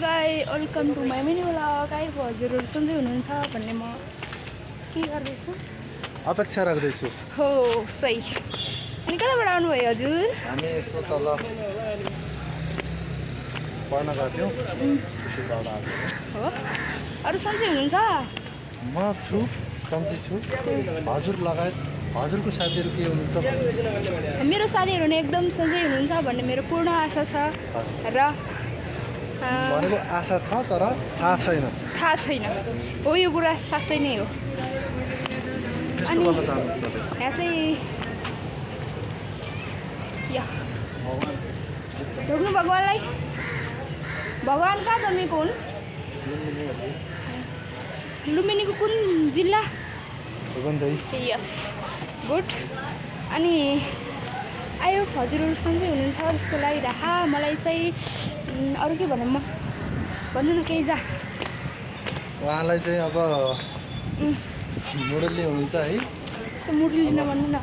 Guys welcome to my mini vlog. आइको हजुरहरू सन्चै हुनुहुन्छ भन्ने म के गर्दैछु, अपेक्षा राख्दैछु। हो सही। अनि कताबाट आउनुभयो हजुर? हामी यसो तल पढ्न गएको थियौँ। हो अरू सन्चै हुनुहुन्छ? म छु, सन्चै छु। हजुर लगायत हजुरको साथीहरू के हुनुहुन्छ? मेरो साथीहरू नै एकदम सन्चै हुनुहुन्छ भन्ने मेरो पूर्ण आशा छ र भनेको आशा छ तर थाहा छैन। थाहा छैन, हो यो कुरा साँच्चै नै हो। त्यस्तो गर्न चाहन्छु तपाईँ। यहाँ चाहिँ ढोग्नु भगवान्लाई। भगवान् कहाँ जन्मेको हुन्? लुम्बिनीको कुन जिल्ला? यस गुड। अनि आयो हजुरहरू सन्चै हुनुहुन्छ जस्तो लागिरह। मलाई चाहिँ अरू के भनौँ, म भन्नु न केही जा। उहाँलाई चाहिँ अब मोडलले हुनुहुन्छ है? त्यो मुरली नभन्नु न।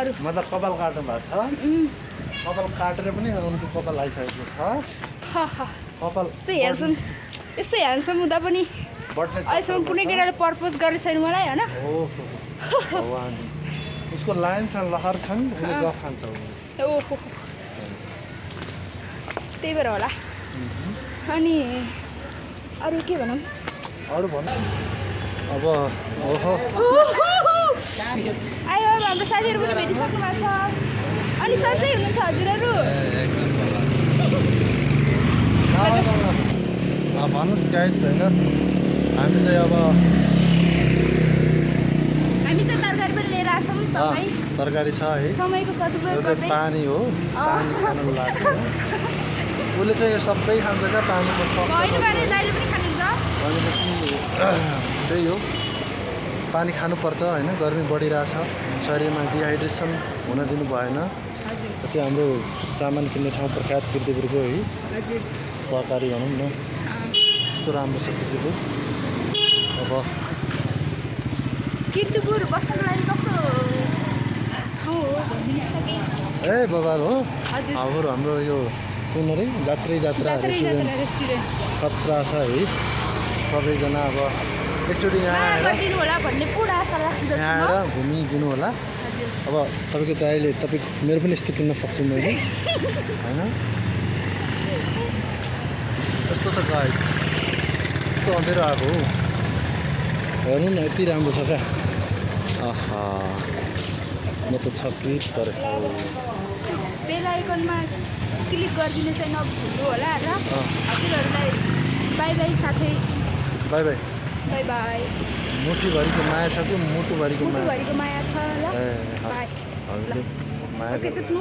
अरू मतलब कपाल काट्नु भएको छ। कपाल काटेर पनि उनको कपाल आइसकेको छ। कपाल यस्तो ह्यान्डसम हुँदा पनि अहिलेसम्म कुनै केटाले प्रपोज गरेको छैन मलाई, होइन? भगवान्, उसको लाइनसँग लहर छन्, उसले गफ खान्छ। ओहो, त्यही भएर होला। अनि अरू के भनौँ? अरू भन्नु अब। ओहो आयो अब हाम्रो साथीहरू पनि भेटिसक्नु भएको छ। अनि सन्चै हुनुहुन्छ हजुरहरू? भन्नुहोस् गाइड होइन, हामी चाहिँ अब तरकारी पनि लिएर आएको छौँ सँगै। तरकारी छ है, समयको सदुपयोग यो चाहिँ गर्दै। पानी हो, पानी खानु लाग्छ। उसले चाहिँ यो सबै खान्छ क्या, पानीको होइन भने दाइले पनि खानुहुन्छ। भनेपछि त्यही हो, पानी खानुपर्छ होइन। गर्मी बढिरहेछ, शरीरमा डिहाइड्रेसन हुन दिनु भएन। त्यसै हाम्रो सामान किन्ने ठाउँ प्रख्यात किर्तिपुरको है, सहकारी भनौँ न, यस्तो राम्रो छ किर्तिपुर। अब किर्तिपुर बस्नको लागि कस्तो ठाउँ हो भनिदिनुहोस् त केही। ए बबाल हो हजुर, हाम्रो यो कुन अरे जात्रै जात्रा रेस्टुरेन्ट खतरा छ है। सबैजना अब एकचोटि यहाँ गरिदिनु होला भन्ने पुरा आशा राख्दछु यहाँ म। आएर घुमिदिनु होला। अब तपाईँको दाइले मेरो पनि यस्तो किन्न सक्छु मैले, होइन? यस्तो छ गाइस, यस्तो अँधेरो आएको हो। हेर्नु न यति राम्रो छ क्या। आहा, म त छक्कित परेको। बेल आइकनमा क्लिक गरिदिनु चाहिँ नभुल्नु होला र हजुरहरूलाई बाई बाई साथै। Bye bye. Bye bye. मुठीभरिको माया छ कि मुटुभरिको माया? मुटुभरिको माया छ ल। ए बाई। हजुरले माया ओके, सुत्नु।